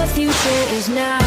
future is now.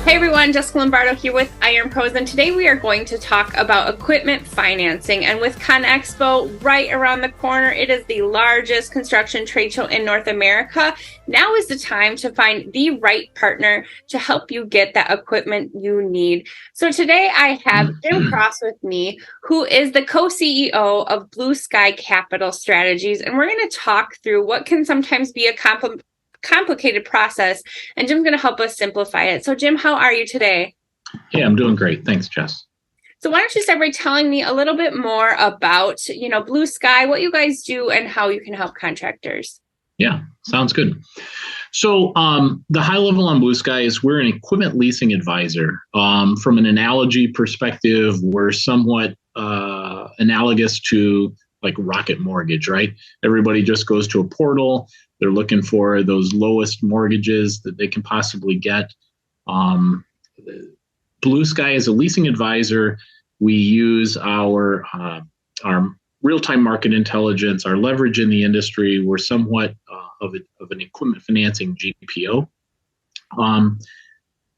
Hey everyone, Jessica Lombardo here with IronPros, and today we are going to talk about equipment financing. And with ConExpo right around the corner, it is the largest construction trade show in North America. Now is the time to find the right partner to help you get that equipment you need. So today I have Jim Cross with me, who is the co-CEO of Blue Sky Capital Strategies, and we're going to talk through what can sometimes be a complicated process, and Jim's going to help us simplify it. So Jim, how are you today? Hey, I'm doing great. Thanks, Jess. So why don't you start by telling me a little bit more about, Blue Sky, what you guys do and how you can help contractors. Yeah, sounds good. So the high level on Blue Sky is we're an equipment leasing advisor. From an analogy perspective, we're somewhat analogous to like Rocket Mortgage, right? Everybody just goes to a portal. They're looking for those lowest mortgages that they can possibly get. Blue Sky is a leasing advisor. We use our real-time market intelligence, our leverage in the industry. We're somewhat of an equipment financing GPO.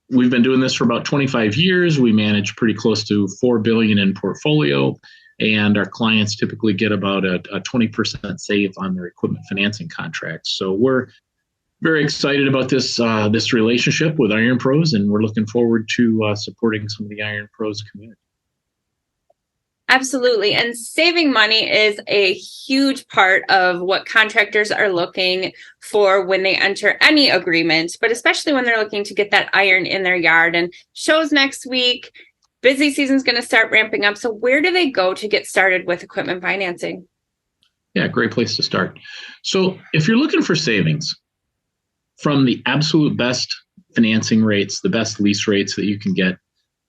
We've been doing this for about 25 years. We manage pretty close to $4 billion in portfolio. And our clients typically get about a 20% save on their equipment financing contracts. So we're very excited about this relationship with IronPros, and we're looking forward to supporting some of the IronPros community. Absolutely. And saving money is a huge part of what contractors are looking for when they enter any agreement, but especially when they're looking to get that iron in their yard. And shows next week. Busy season is going to start ramping up. So where do they go to get started with equipment financing? Yeah, great place to start. So if you're looking for savings from the absolute best financing rates, the best lease rates that you can get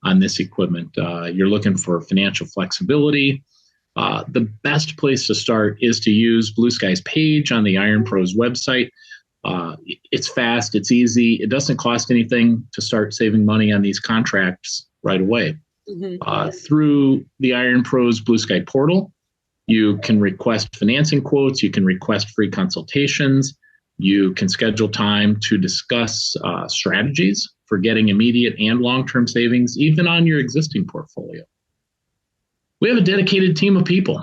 on this equipment, you're looking for financial flexibility. The best place to start is to use Blue Sky's page on the IronPros website. It's fast, it's easy. It doesn't cost anything to start saving money on these contracts right away. Through the IronPros Blue Sky portal, you can request financing quotes, you can request free consultations, you can schedule time to discuss strategies for getting immediate and long-term savings, even on your existing portfolio. We have a dedicated team of people.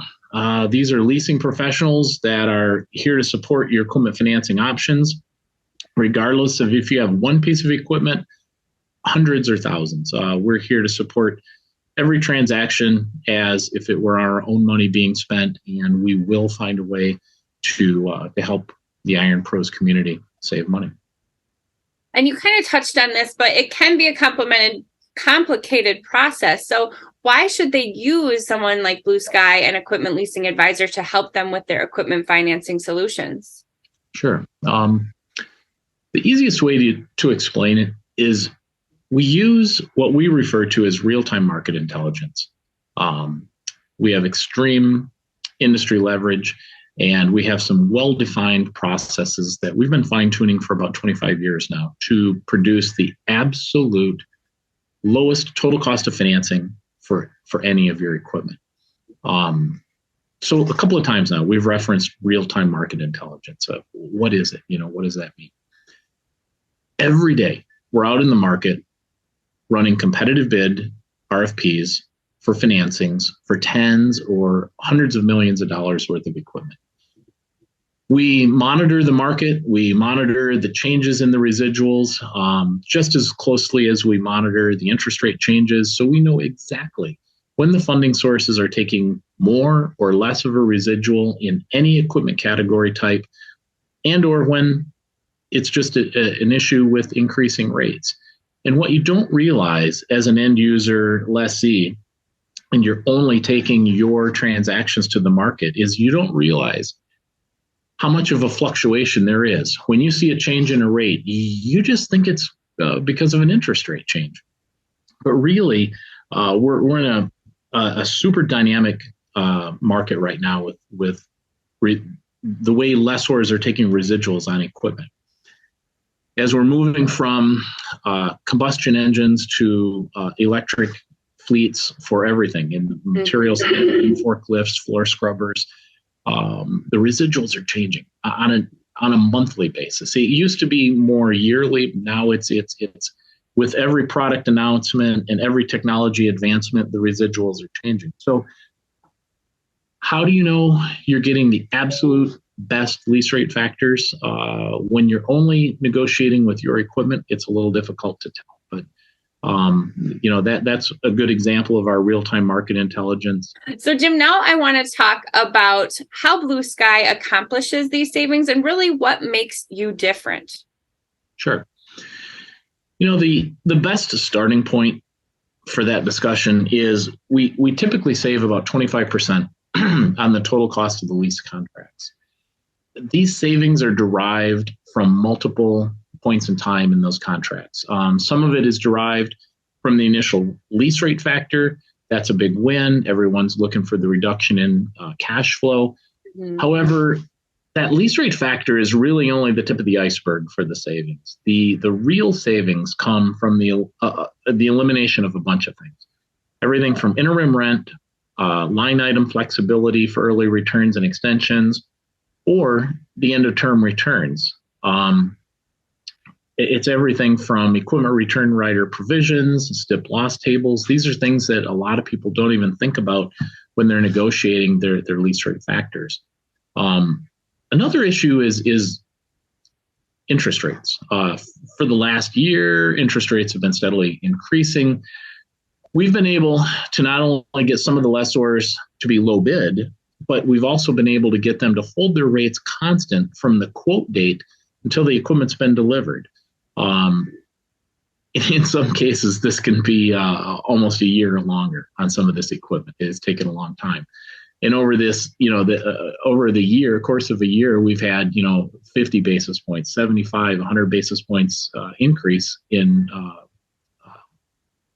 These are leasing professionals that are here to support your equipment financing options, regardless of if you have one piece of equipment, hundreds or thousands. We're here to support every transaction as if it were our own money being spent, and we will find a way to help the IronPros community save money. And you kind of touched on this, but it can be a complicated process. So why should they use someone like Blue Sky, an equipment leasing advisor, to help them with their equipment financing solutions? Sure. The easiest way to explain it is we use what we refer to as real-time market intelligence. We have extreme industry leverage, and we have some well-defined processes that we've been fine-tuning for about 25 years now to produce the absolute lowest total cost of financing for any of your equipment. So a couple of times now, we've referenced real-time market intelligence. What is it? What does that mean? Every day, we're out in the market running competitive bid RFPs for financings for tens or hundreds of millions of dollars worth of equipment. We monitor the market. We monitor the changes in the residuals just as closely as we monitor the interest rate changes. So we know exactly when the funding sources are taking more or less of a residual in any equipment category type, and or when it's just an issue with increasing rates. And what you don't realize as an end user lessee, and you're only taking your transactions to the market, is you don't realize how much of a fluctuation there is. When you see a change in a rate, you just think it's because of an interest rate change. But really, we're in a super dynamic market right now with the way lessors are taking residuals on equipment. As we're moving from combustion engines to electric fleets for everything, in materials, in forklifts, floor scrubbers, the residuals are changing on on a monthly basis. It used to be more yearly. Now it's with every product announcement and every technology advancement, the residuals are changing. So how do you know you're getting the absolute best lease rate factors? When you're only negotiating with your equipment, it's a little difficult to tell. But that's a good example of our real-time market intelligence. So, Jim, now I want to talk about how Blue Sky accomplishes these savings and really what makes you different. Sure. The best starting point for that discussion is we typically save about 25% on the total cost of the lease contracts. These savings are derived from multiple points in time in those contracts. Some of it is derived from the initial lease rate factor. That's a big win. Everyone's looking for the reduction in cash flow. Mm-hmm. However, that lease rate factor is really only the tip of the iceberg for the savings. The real savings come from the elimination of a bunch of things. Everything from interim rent, line item flexibility for early returns and extensions, or the end of term returns. It's everything from equipment return rider provisions, stip loss tables. These are things that a lot of people don't even think about when they're negotiating their lease rate factors. Another issue is interest rates. For the last year, interest rates have been steadily increasing. We've been able to not only get some of the lessors to be low bid, but we've also been able to get them to hold their rates constant from the quote date until the equipment's been delivered. In some cases, this can be almost a year or longer on some of this equipment. It's taken a long time. And over this, over the course of a year, we've had, 50 basis points, 75, 100 basis points increase in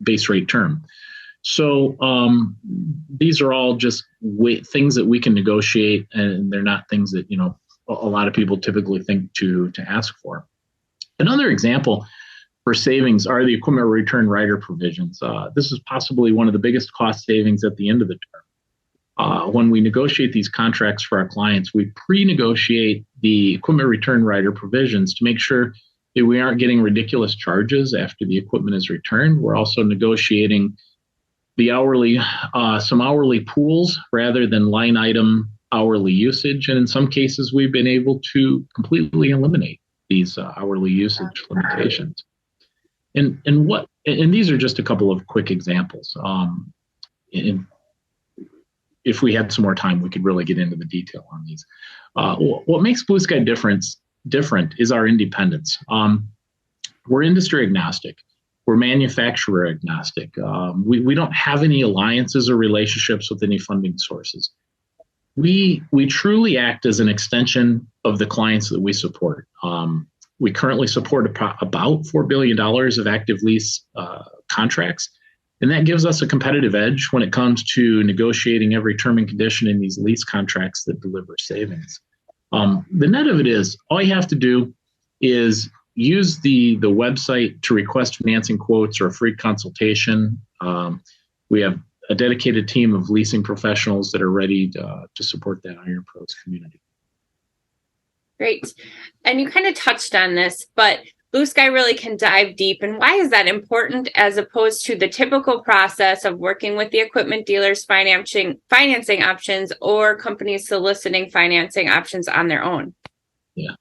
base rate term. So these are all just things that we can negotiate, and they're not things that, a lot of people typically think to ask for. Another example for savings are the equipment return rider provisions. This is possibly one of the biggest cost savings at the end of the term. When we negotiate these contracts for our clients, we pre-negotiate the equipment return rider provisions to make sure that we aren't getting ridiculous charges after the equipment is returned. We're also negotiating the some hourly pools rather than line item hourly usage. And in some cases, we've been able to completely eliminate these hourly usage limitations. And these are just a couple of quick examples. If we had some more time, we could really get into the detail on these. What makes Blue Sky different is our independence. We're industry agnostic. We're manufacturer agnostic. We don't have any alliances or relationships with any funding sources. We truly act as an extension of the clients that we support. We currently support about $4 billion of active lease contracts, and that gives us a competitive edge when it comes to negotiating every term and condition in these lease contracts that deliver savings. The net of it is, all you have to do is use the website to request financing quotes or a free consultation. We have a dedicated team of leasing professionals that are ready to support that IronPros community. Great. And you kind of touched on this, but Blue Sky really can dive deep. And why is that important as opposed to the typical process of working with the equipment dealers, financing options, or companies soliciting financing options on their own? Yeah.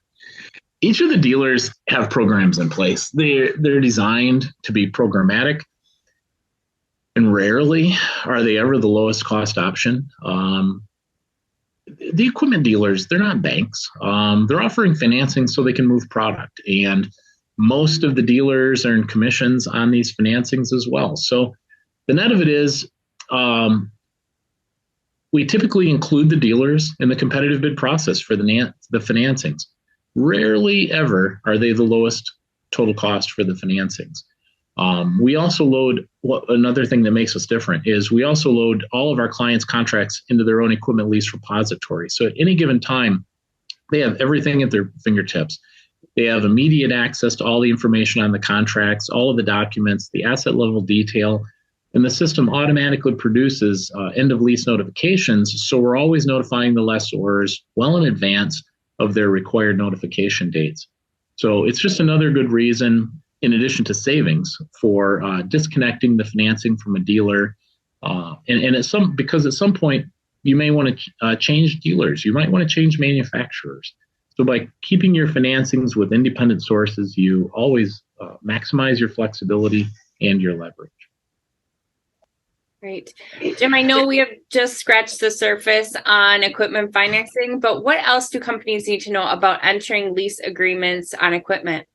Each of the dealers have programs in place. They're designed to be programmatic, and rarely are they ever the lowest cost option. The equipment dealers, they're not banks. They're offering financing so they can move product. And most of the dealers earn commissions on these financings as well. So the net of it is we typically include the dealers in the competitive bid process for the financings. Rarely ever are they the lowest total cost for the financings. We also load, another thing that makes us different is we also load all of our clients' contracts into their own equipment lease repository. So at any given time, they have everything at their fingertips. They have immediate access to all the information on the contracts, all of the documents, the asset level detail, and the system automatically produces end of lease notifications. So we're always notifying the lessors well in advance of their required notification dates. So it's just another good reason, in addition to savings, for disconnecting the financing from a dealer. Because at some point you may want to change dealers, you might want to change manufacturers. So by keeping your financings with independent sources, you always maximize your flexibility and your leverage. Great. Jim, I know we have just scratched the surface on equipment financing, but what else do companies need to know about entering lease agreements on equipment?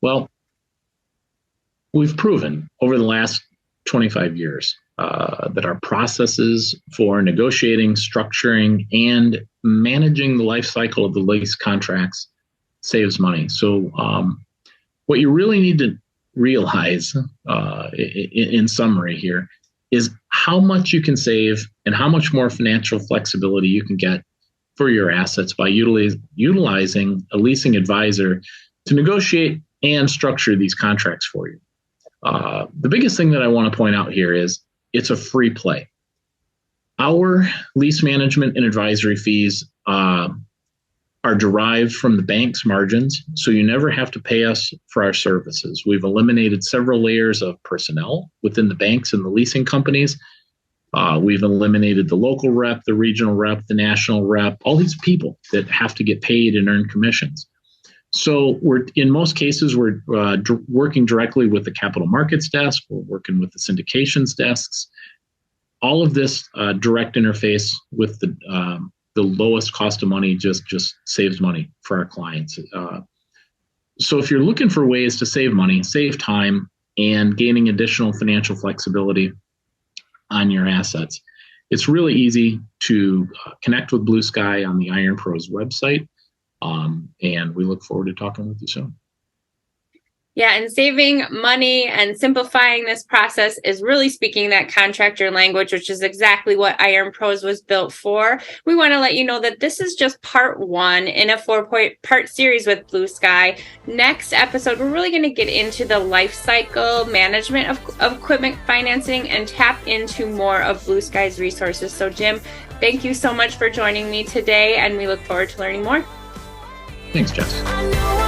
Well, we've proven over the last 25 years that our processes for negotiating, structuring, and managing the life cycle of the lease contracts saves money. So what you really need to realize in summary here is how much you can save and how much more financial flexibility you can get for your assets by utilizing a leasing advisor to negotiate and structure these contracts for you. The biggest thing that I want to point out here is it's a free play. Our lease management and advisory fees are derived from the bank's margins, so you never have to pay us for our services. We've eliminated several layers of personnel within the banks and the leasing companies. We've eliminated the local rep, the regional rep, the national rep, all these people that have to get paid and earn commissions. So in most cases, we're working directly with the capital markets desk. We're working with the syndications desks. All of this direct interface with the lowest cost of money just saves money for our clients. So if you're looking for ways to save money, save time, and gaining additional financial flexibility on your assets, it's really easy to connect with Blue Sky on the IronPros website. And we look forward to talking with you soon. Yeah, and saving money and simplifying this process is really speaking that contractor language, which is exactly what IronPros was built for. We want to let you know that this is just part one in a 4-part series with Blue Sky. Next episode, we're really going to get into the life cycle management of equipment financing and tap into more of Blue Sky's resources. So Jim, thank you so much for joining me today, and we look forward to learning more. Thanks, Jess.